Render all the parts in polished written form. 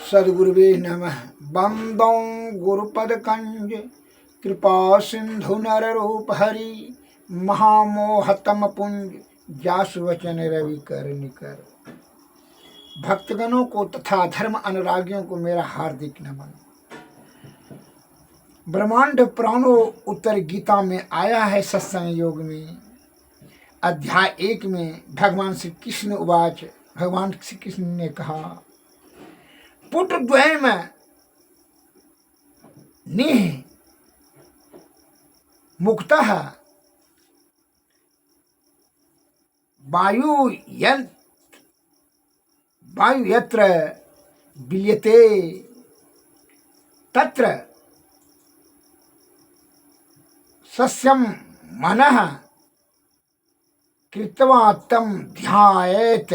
सद्गुरुवे नमः। वंदौ गुरुपदकंज कृपा सिंधु नर रूप हरि महामोहतम पुंज जासु वचन रवि कर निकर। भक्तगणों को तथा धर्म अनुरागियों को मेरा हार्दिक नमन। ब्रह्मांड पुराणों उत्तर गीता में आया है सत्संग योग में अध्याय 1 में भगवान श्री कृष्ण उवाच। भगवान श्री कृष्ण ने कहा, पुट द्वयम निह मुक्तः वायु यत्र विलीयते तत्र सस्यं मनः कृत्वा तं ध्यायेत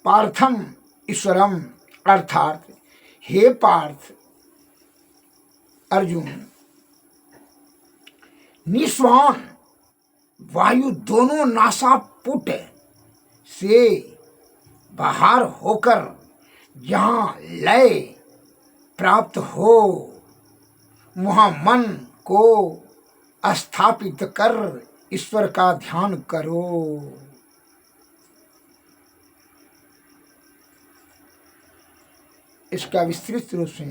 पार्थम ईश्वरम। अर्थात हे पार्थ अर्जुन, निस्वान वायु दोनों नासापुट से बाहर होकर जहाँ लय प्राप्त हो वहाँ मन को स्थापित कर ईश्वर का ध्यान करो। इसका विस्तृत रूप से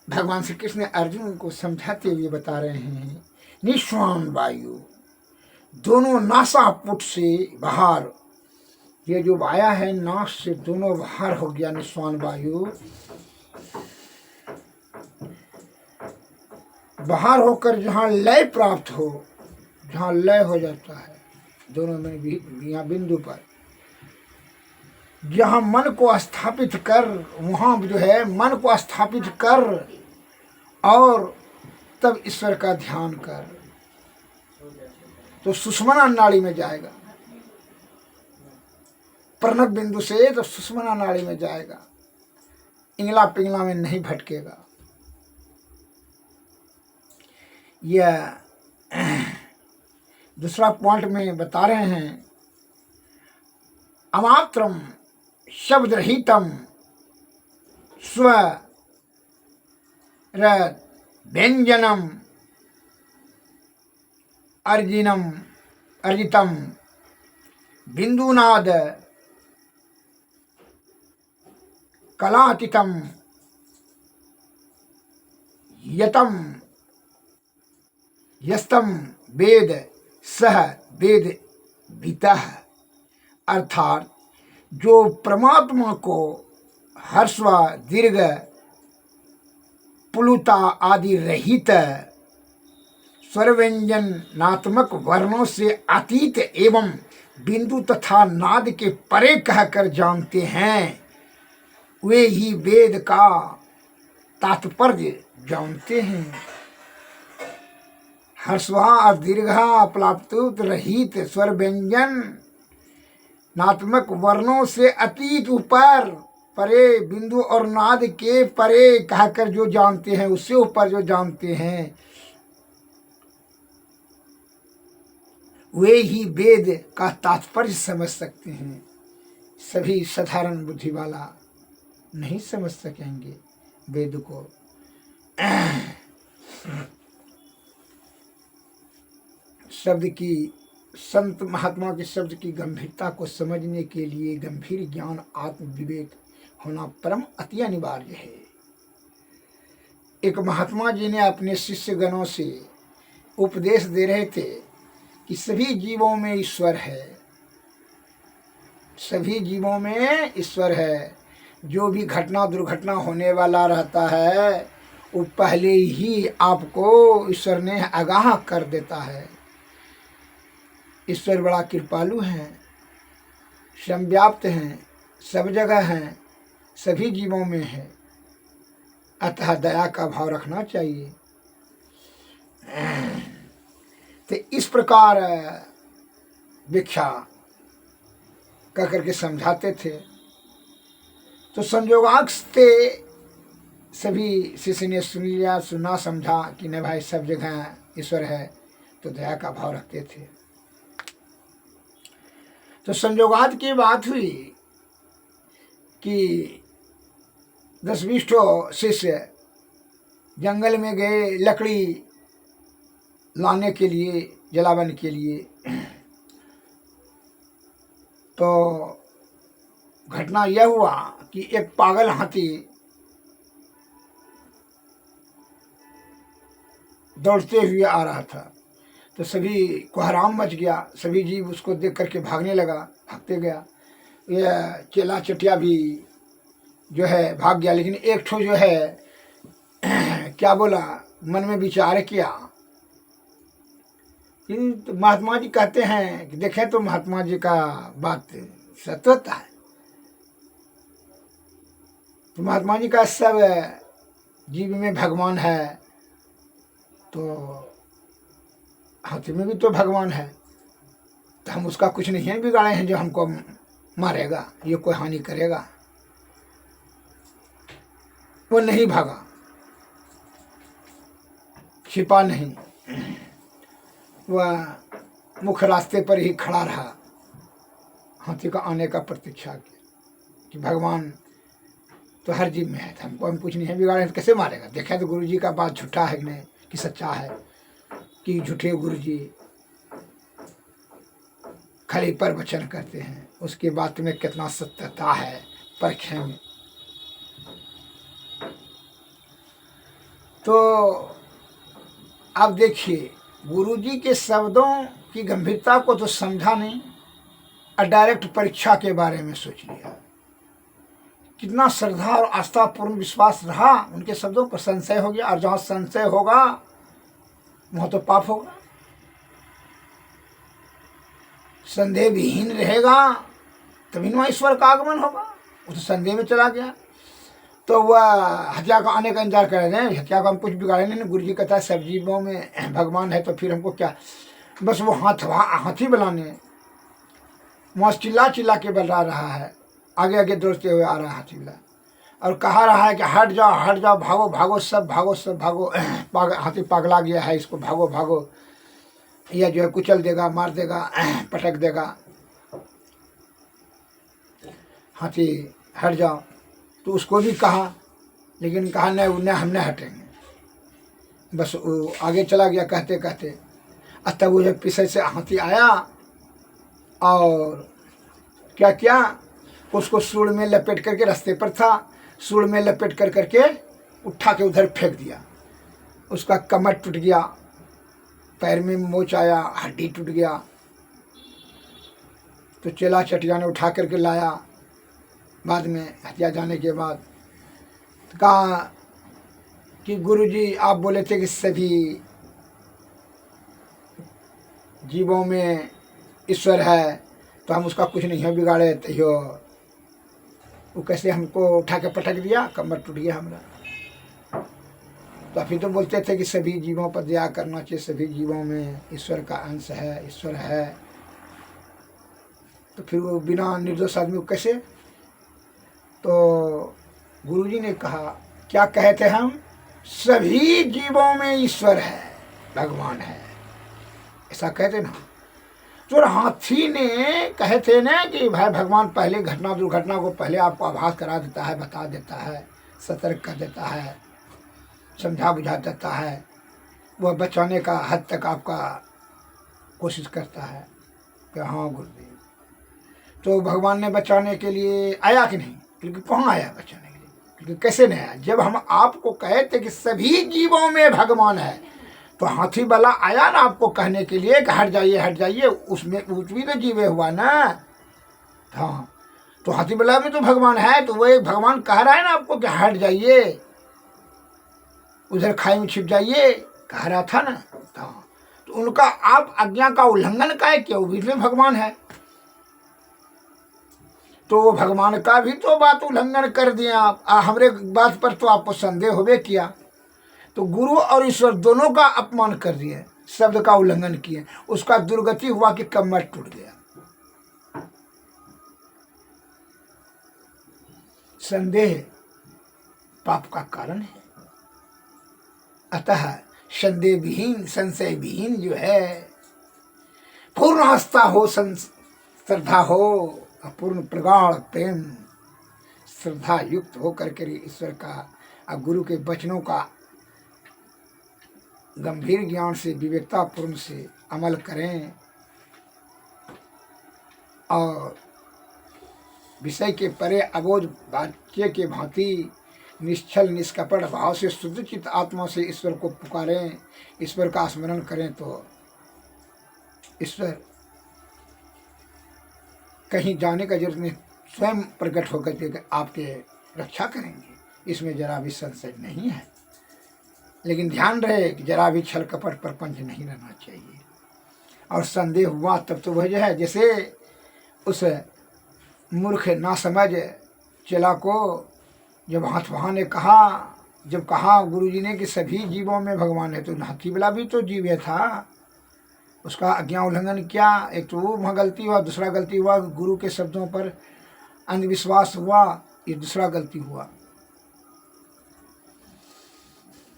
भगवान श्री कृष्ण अर्जुन को समझाते हुए बता रहे हैं। निश्वान वायु दोनों नासापुट से बाहर, ये जो आया है नास से दोनों बाहर हो गया निश्वान वायु, बाहर होकर जहाँ लय प्राप्त हो, जहाँ लय हो जाता है दोनों में यहाँ बिंदु पर, जहाँ मन को स्थापित कर, वहाँ जो है मन को स्थापित कर और तब ईश्वर का ध्यान कर, तो सुषुम्ना नाड़ी में जाएगा। प्रणव बिंदु से तो सुषुम्ना नाड़ी में जाएगा, इंगला पिंगला में नहीं भटकेगा। यह दूसरा पॉइंट में बता रहे हैं। अमात्रम शब्द रहितम स्व व्यंजनम अर्जितम बिंदुनाद कलातीतम यतम यस्तम वेद सह वेद वितः। अर्थात जो परमात्मा को हर्षव दीर्घ पुलुता आदि रहित स्वरव्यंजनात्मक वर्णों से अतीत एवं बिंदु तथा नाद के परे कहकर जानते हैं, वे ही वेद का तात्पर्य जानते हैं। हर्षवा दीर्घा प्लाप्तुत रहित स्वर व्यंजन नात्मक वर्णों से अतीत ऊपर परे बिंदु और नाद के परे कहकर जो जानते हैं, उससे ऊपर जो जानते हैं, वे ही वेद का तात्पर्य समझ सकते हैं। सभी साधारण बुद्धि वाला नहीं समझ सकेंगे वेद को। शब्द की, संत महात्मा के शब्द की गंभीरता को समझने के लिए गंभीर ज्ञान आत्म विवेक होना परम अति अनिवार्य है। एक महात्मा जी ने अपने शिष्य गणों से उपदेश दे रहे थे कि सभी जीवों में ईश्वर है, सभी जीवों में ईश्वर है। जो भी घटना दुर्घटना होने वाला रहता है वो पहले ही आपको ईश्वर ने आगाह कर देता है। ईश्वर बड़ा कृपालु हैं, समव्याप्त हैं, सब जगह हैं, सभी जीवों में है, अतः दया का भाव रखना चाहिए। तो इस प्रकार व्याख्या कर करके समझाते थे। तो संयोगास्ते सभी शिष्य ने सुन लिया, सुना समझा कि नहीं भाई सब जगह ईश्वर है, तो दया का भाव रखते थे। तो संयोगात की बात हुई कि 10-20 ठो शिष्य जंगल में गए लकड़ी लाने के लिए, जलावन के लिए। तो घटना यह हुआ कि एक पागल हाथी दौड़ते हुए आ रहा था। तो सभी कोहराम मच गया, सभी जीव उसको देख करके भागने लगा, भागते गया। यह चेला चटिया भी जो है भाग गया, लेकिन एक ठो जो है क्या बोला, मन में विचार किया कि तो महात्मा जी कहते हैं कि देखें तो महात्मा जी का बात सत्य होता है। तो महात्मा जी का सब जीव में भगवान है, तो हाथी में भी तो भगवान है, तो हम उसका कुछ नहीं बिगाड़े हैं जो हमको मारेगा, ये कोई हानि करेगा। वो नहीं भागा, छिपा नहीं, वह मुख्य रास्ते पर ही खड़ा रहा, हाथी का आने का प्रतीक्षा किया कि भगवान तो हर जीव में है, तो हमको हम कुछ नहीं है बिगाड़े, तो कैसे मारेगा। देखा तो गुरु जी का बात झूठा है कि नहीं, कि सच्चा है, कि झूठे गुरु जी खाली प्रवचन करते हैं, उसकी बात में कितना सत्यता है परखें। तो आप देखिए, गुरु जी के शब्दों की गंभीरता को तो समझा नहीं और डायरेक्ट परीक्षा के बारे में सोच लिया। कितना श्रद्धा और आस्था पूर्ण विश्वास रहा उनके शब्दों पर, संशय हो गया। और जहाँ संशय होगा वहाँ तो पाप होगा। संदेह विहीन रहेगा तभी वहाँ ईश्वर का आगमन होगा। वो तो संदेह में चला गया, तो वह हत्या का आने का इंतजार कर रहे हैं। हत्या का हम कुछ बिगाड़े नहीं। गुरु जी कहता है सब जीवों में भगवान है, तो फिर हमको क्या। बस वो हाथी बनाने वहाँ चिल्ला चिल्ला के बजा रहा है, आगे आगे दौड़ते हुए आ रहा है हाथी बिला, और कहा रहा है कि हट जाओ, भागो भागो, सब भागो। हाथी पागला गया है, इसको भागो भागो, यह जो है कुचल देगा, मार देगा, पटक देगा। हाथी हट जाओ, तो उसको भी कहा, लेकिन कहा नहीं, उन्हें हम नहीं हटेंगे। बस वो आगे चला गया कहते कहते। तब वो जब पीछे से हाथी आया और क्या किया, उसको सूड़ में लपेट करके, रास्ते पर था, सूड़ में लपेट कर करके उठा के उधर फेंक दिया। उसका कमर टूट गया, पैर में मोच आया, हड्डी टूट गया। तो चेला चटिया ने उठा करके लाया बाद में, हत्या जाने के बाद। तो कहा कि गुरुजी आप बोले थे कि सभी जीवों में ईश्वर है, तो हम उसका कुछ नहीं है बिगाड़े, तो वो कैसे हमको उठा के पटक दिया, कमर टूट गया हमारा। तो अभी तो बोलते थे कि सभी जीवों पर दया करना चाहिए, सभी जीवों में ईश्वर का अंश है, ईश्वर है। तो फिर वो बिना निर्दोष आदमी को कैसे। तो गुरुजी ने कहा, क्या कहे थे हम, सभी जीवों में ईश्वर है, भगवान है, ऐसा कहते ना। तो हाथी ने कहे थे ना कि भाई भगवान पहले घटना दुर्घटना को पहले आपको आभास करा देता है, बता देता है, सतर्क कर देता है, समझा बुझा देता है, वह बचाने का हद तक आपका कोशिश करता है कि हाँ गुरुदेव। तो भगवान ने बचाने के लिए आया कि नहीं, क्योंकि कहाँ आया बचाने के लिए, क्योंकि कैसे नहीं आया। जब हम आपको कहे थे कि सभी जीवों में भगवान है, तो हाथी वाला आया ना आपको कहने के लिए कि हट जाइए, उसमें कुछ भी तो जीवे हुआ ना। हाँ, तो हाथी वाला में तो भगवान है, तो वो एक भगवान कह रहा है ना आपको कि हट जाइए, उधर खाई में छिप जाइए, कह रहा था ना। हाँ, तो उनका आप आज्ञा का उल्लंघन का है क्या, वो भी भगवान है। तो वो भगवान का भी तो बात उल्लंघन कर दिया आप, हमारे बात पर तो आपको संदेह होवे किया। तो गुरु और ईश्वर दोनों का अपमान कर दिए, शब्द का उल्लंघन किए, उसका दुर्गति हुआ कि कमर टूट गया। संदेह पाप का कारण है। अतः संदेह विहीन, संशय विहीन जो है, पूर्ण आस्था हो, श्रद्धा हो, पूर्ण प्रगाढ़ प्रेम श्रद्धा युक्त होकर के ईश्वर का और गुरु के वचनों का गंभीर ज्ञान से विवेकतापूर्ण से अमल करें और विषय के परे अबोध वाक्य के भांति निश्चल निष्कपट भाव से शुद्ध चित्त आत्मा से ईश्वर को पुकारें, ईश्वर का स्मरण करें तो ईश्वर कहीं जाने का जरूरत नहीं, स्वयं प्रकट होकर के आपके रक्षा करेंगे। इसमें जरा भी संशय नहीं है। लेकिन ध्यान रहे कि जरा भी छल कपट प्रपंच नहीं रहना चाहिए। और संदेह हुआ तब तो वह है जैसे उस मूर्ख नासमझ चेला को जब हाथवहा ने कहा, जब कहा गुरुजी ने कि सभी जीवों में भगवान है, तो हाथी वाला भी तो जीव था, उसका आज्ञा उल्लंघन किया। एक तो वो वहाँ गलती हुआ, दूसरा गलती हुआ गुरु के शब्दों पर अंधविश्वास हुआ, ये दूसरा गलती हुआ।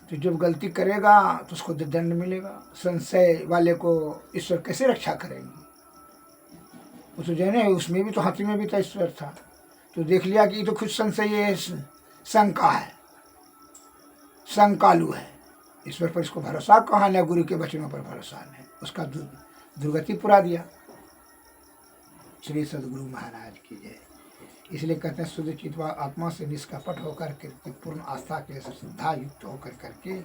तो जब गलती करेगा तो उसको दंड मिलेगा। संशय वाले को ईश्वर कैसे रक्षा करेंगे? वो तो जाने उसमें भी तो हाथी में भी तो ईश्वर था, तो देख लिया कि ये तो खुद संशय है, शंका है, शंकालु है, ईश्वर पर इसको भरोसा कहाँ न, गुरु के वचनों पर भरोसा नहीं, उसका दुर्गति पुरा दिया। श्री सदगुरु महाराज की जय। इसलिए कहते हैं शुद्ध चित्त आत्मा से निष्कपट होकर के पूर्ण आस्था के श्रद्धा युक्त होकर करके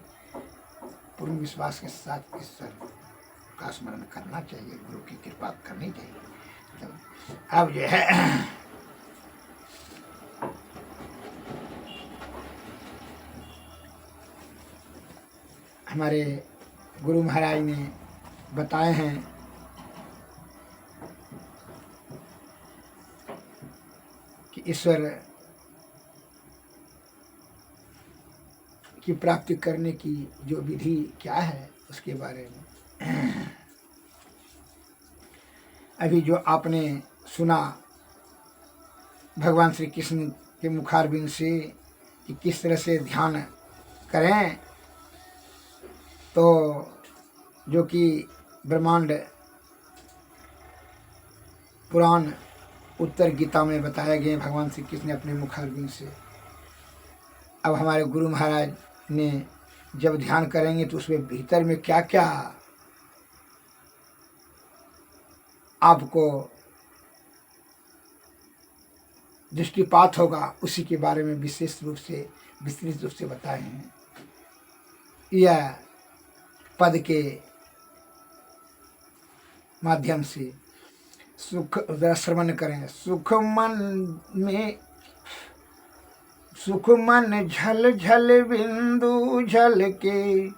पूर्ण विश्वास के साथ ईश्वर का स्मरण करना चाहिए, गुरु की कृपा करनी चाहिए। तो अब जो है हमारे गुरु महाराज ने बताए हैं कि ईश्वर की प्राप्ति करने की जो विधि क्या है उसके बारे में अभी जो आपने सुना भगवान श्री कृष्ण के मुखारबिंद से कि किस तरह से ध्यान करें, तो जो कि ब्रह्मांड पुराण उत्तर गीता में बताया गया भगवान श्री कृष्ण ने अपने मुखारबिंद से। अब हमारे गुरु महाराज ने जब ध्यान करेंगे तो उसमें भीतर में क्या क्या आपको दृष्टिपात होगा उसी के बारे में विशेष रूप से विस्तृत रूप से बताए हैं। यह पद के माध्यम से सुख श्रवण करें। सुख मन झल झल बिंदु झल के,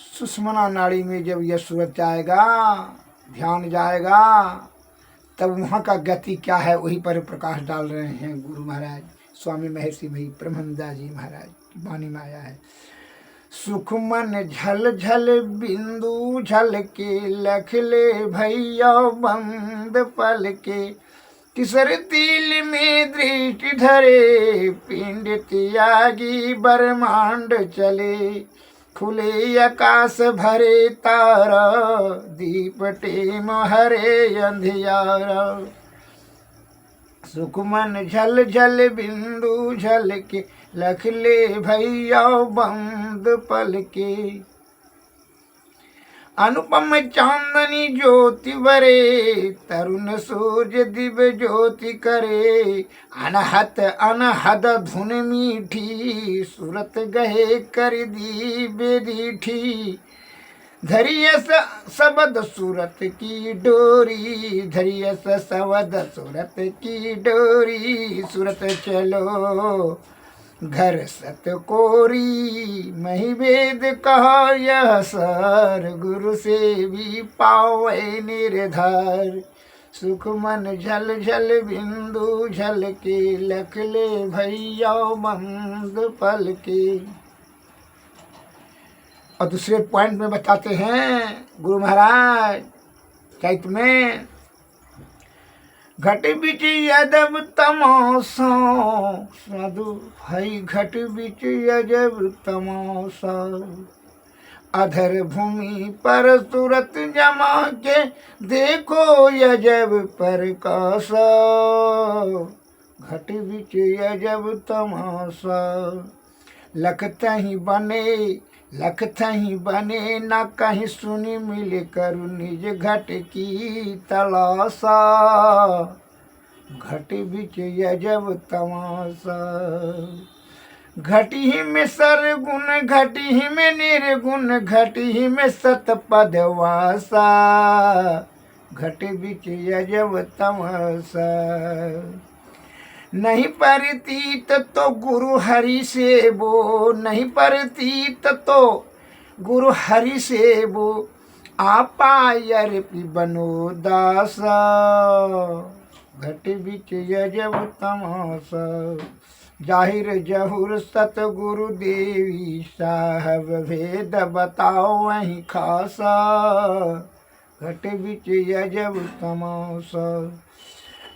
सुषुम्ना नाड़ी में जब यह सूरत जाएगा, ध्यान जाएगा, तब वहाँ का गति क्या है वही पर प्रकाश डाल रहे हैं गुरु महाराज। स्वामी महर्षि भाई ब्रह्मदास जी महाराज की वाणी में आया है। सुख मन झल झल बिंदु झल के, लख ले भैया बंद पल के, किसर तिल में दृष्टि धरे, पिंड त्यागी ब्रह्मांड चले, खुले आकाश भरे तारा, दीप टेम हरे अंधियारा। सुख मन झल झल बिंदु झल के, लख ले भैया बंद पल के, अनुपम चांदनी ज्योति बरे, तरुण सूर्य दिव्य ज्योति करे, अनहत अनहद धुन मीठी, सूरत गहे कर दी बेदीठी, धरियस सबद सूरत की डोरी, धरियस सबद सूरत की डोरी, सूरत चलो घर सत कोरी, मही वेद कहा यह सर, गुरु से भी पावे निर्धार। सुख मन झल झल बिंदु झल के, लख ले भैया बंद पल के। और दूसरे पॉइंट में बताते हैं गुरु महाराज चैत में, घट बिच यजब तमाशा, साधु हई घट बिच यजब तमाशा, अधर भूमि पर सूरत जमा के, देखो यजब प्रकाशा, घट बिच अजब तमाशा। लख तहीं बने लख थहीं बने, न कहीं सुनी मिले करु निज घट की तलाशा। घट बिच अजब तमाशा। घटी ही में सरगुण, घटी ही में निर्गुण, घटी ही में सतपद वासा। घट बिच अजब तमाशा। नहीं परतीत तो गुरु हरि से वो, नहीं परतीत तो गुरु हरि से वो, आपा अर्पि बनो दासा। घट बिच अजब तमाशा। जाहिर जहुर सतगुरु देवी साहब, भेद बताओ वहीं खासा। घट बिच अजब तमाशा।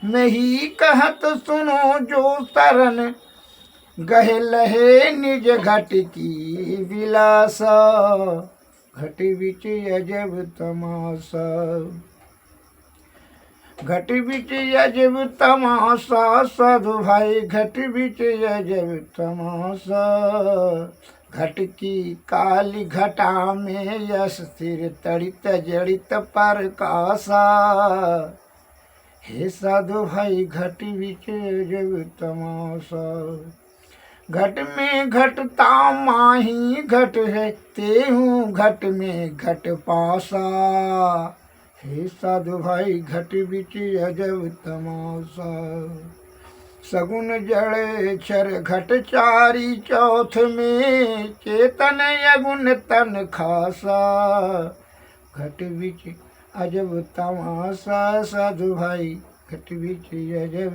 मैं ही कहत सुनो जो तरन, गहे लहे निज घट की विलासा। घट बिच अजब तमाशा। घट बिच अजब तमाशा, साधु भाई घट बिच अजब तमाशा। घट की काली घटा में यश स्थिर, तड़ित जड़ित परकासा। हे साधु भाई घट बिच अजब तमाशा। घट में घटता माही घट है, तेहूँ घट में घट पासा। हे साधु भाई घट बिच अजब तमाशा। सगुन जड़ क्षर घट चारी, चौथ में चेतन अगुन तन खासा। घट बिच अजब तमाशा, साधु भाई घट बिच अजब।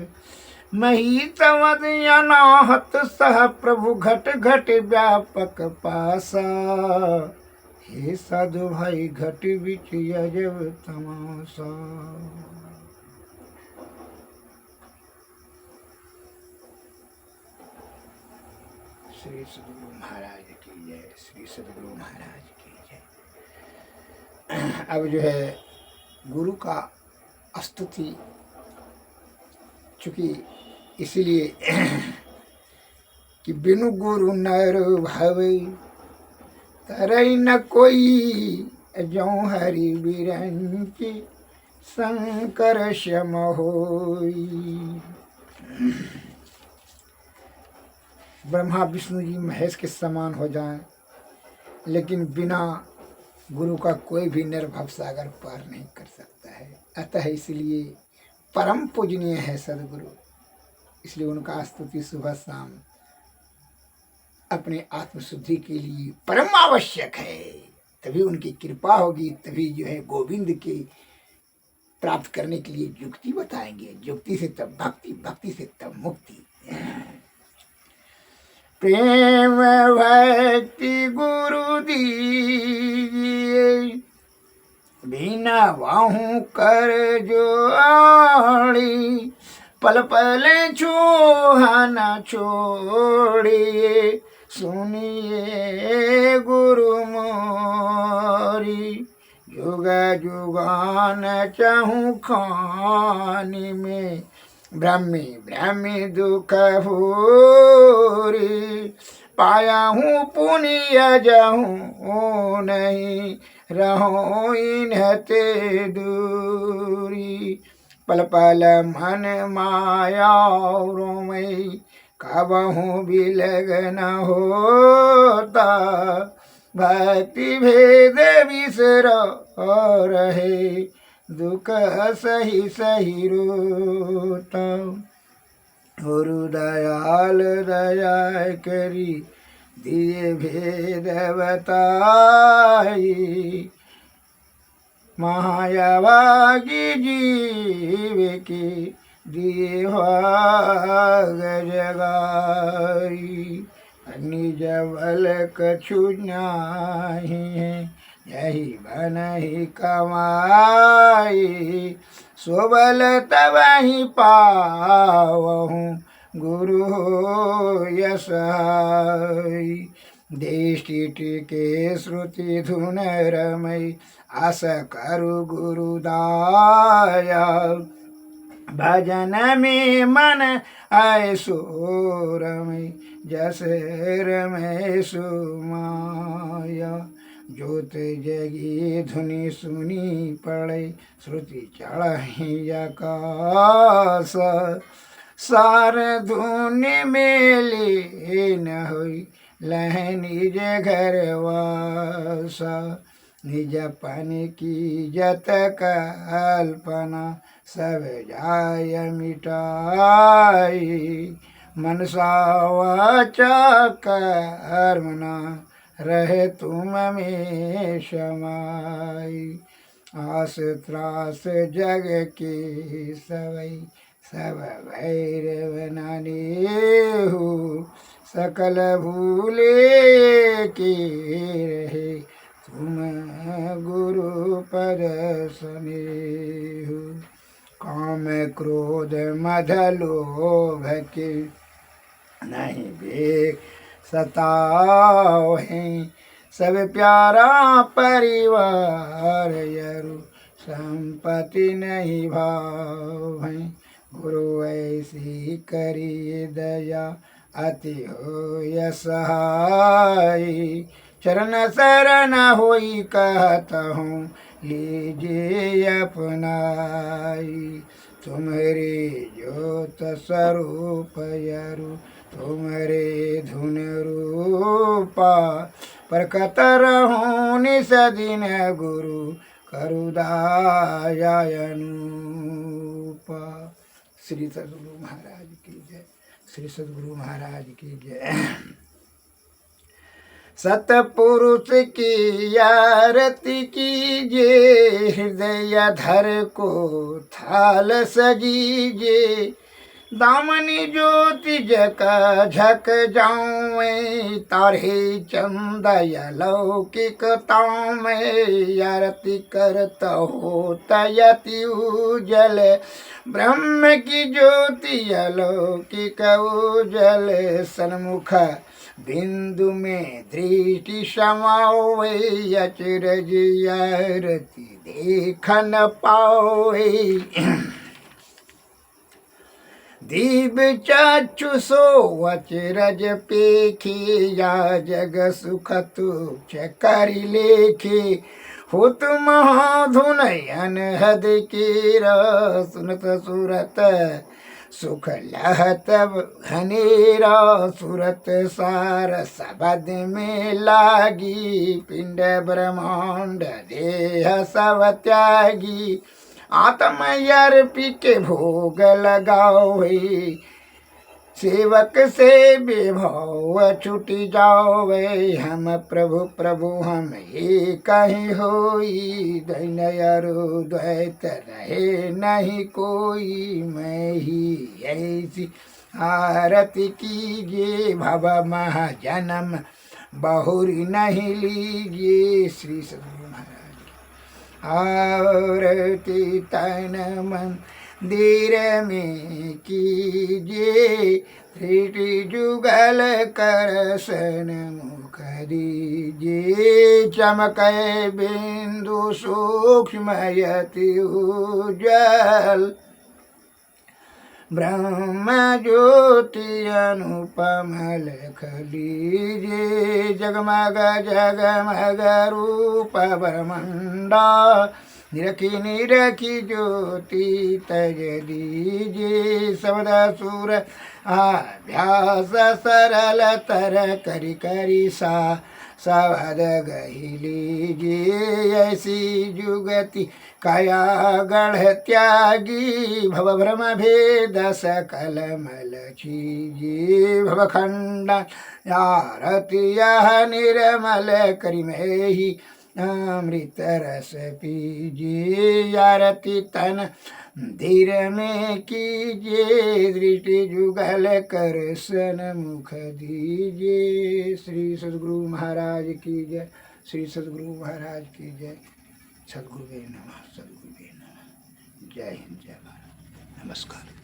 मही तवद अनाहत सह, प्रभु घट घट व्यापक पासा। हे साधु भाई घट बिच अजब तमाशा। श्री सद्गुरु महाराज की जय, श्री सद्गुरु महाराज की जय। अब जो है गुरु का स्तुति, चूंकि इसीलिए कि बिनु गुरु नर भवै, तरई न कोई जौ हरि बिरंची, शंकर श्यम होई। ब्रह्मा विष्णु जी महेश के समान हो जाएं, लेकिन बिना गुरु का कोई भी नर भवसागर पार नहीं कर सकता है। अतः इसलिए परम पूजनीय है सदगुरु, इसलिए उनका स्तुति सुबह शाम अपने आत्मशुद्धि के लिए परम आवश्यक है। तभी उनकी कृपा होगी, तभी जो है गोविंद के प्राप्त करने के लिए युक्ति बताएंगे। युक्ति से तब भक्ति, भक्ति से तब मुक्ति। प्रेम भक्ति गुरु दीजिए, बिना वाहू कर जोड़ी, पल पल छोहा न छोड़िए, सुनिए गुरु मोरी। युग जुगान चाहूँ खानी में, ब्रह्मी ब्रह्मी दुख होरी। पाया हूँ पुनिय जाहूँ नहीं, रहो इन्हते दूरी। पल पल मन माया रोमई, कबहूँ बिलग न होता। भक्ति भेद बिसर रहे, दुख सही सही रोता। गुरु दयाल दया करी, दिए भेद बताई। महायावागी जीव की दिए भाग जगाई। निज बल कछु नाही, यही बन ही कमाई। सोबल तबहि पावहूँ, गुरु हो यसाई। देश के श्रुति धुन रमई, आस करु गुरु दाया। भजन में मन आए सोर में जस रमे सुमाया जोत जगी धुनि सुनी पड़े श्रुति चढ़ी आकाश सार धुनि मेली न हुई लह निज घर वासा निज पानी की जत कल्पना सब जाय मिटाई मनसा वाचा कर्मणा रहे तुम में समाई आस त्रास जग की सवई सब भैरव नानी हो सकल भूले के रहे तुम गुरु पद स्नेह काम क्रोध मद लोभ के नहीं बे सताओ हैं सब प्यारा परिवार यरु संपत्ति नहीं भाव हैं गुरु ऐसी करिए दया अति हो सहाय चरण शरण होई कहता हूँ लीजिए अपनाई तुम्हारे ज्योत स्वरूप यरु तुम्हारे धुन रूपा प्रकट रहूं निस दिन गुरु करुदायानुपा। श्री सद्गुरु महाराज की जय। श्री सद्गुरु महाराज की जय। सतपुरुष की आरती कीजिए हृदय धर को थाल सजीजे दामनी ज्योति जका झक जाऊं तारे चंदय लौकिकताओं में आरती करता हो तयति उजल ब्रह्म की ज्योति अलौकिक उजल सन्मुख बिंदु में दृष्टि समाओ अचरज आरती देख न पाओ दीप चाचु सो अचरज पेखी या जग सुख तुक्ष करि लेखे हुत महाधुन अनहद कीरा सुनत सुरत सुख लहत घनेरा सुरत सार सबद में लागी पिंड ब्रह्मांड देह सब त्यागी आत्म अर्पी के भोग लगाओ सेवक से विभाव छुटी जाओ हम प्रभु प्रभु हम ही कहीं होई दैनयरु द्वैत रहे नहीं कोई मैं ही ऐसी आरती कीजिए भव महाजन्म बहुरी नहीं लीजिए। श्री सद्गुरु महाराज आरती तन मंदिर में कीजिए त्रिटि जुगल कर सन मुख दीजिए चमके बिंदु सूक्ष्म यति उज्जल ब्रह्म ज्योति अनुपम लख लीजिए जगमग जगमग रूप ब्रह्मंडा निरखी निरखी ज्योति तज दीजिए शब्द सुर अभ्यास सरल तर करि करि सा सवद गही लीजिए ऐसी जुगति काया गढ़ त्यागी भव भ्रम भेद सकल मल चीजिए भव खंडन आरती यह निर्मल करि में ही अमृत रस पीजिए आरती तन धीर में कीजिए दृष्टि जुगल कर सन मुख दीजिए। श्री सद्गुरु महाराज की जय। श्री सद्गुरु महाराज की जय। सद्गुरुवे नमः। सद्गुरुवे नमः। जय हिंद जय भारत। नमस्कार।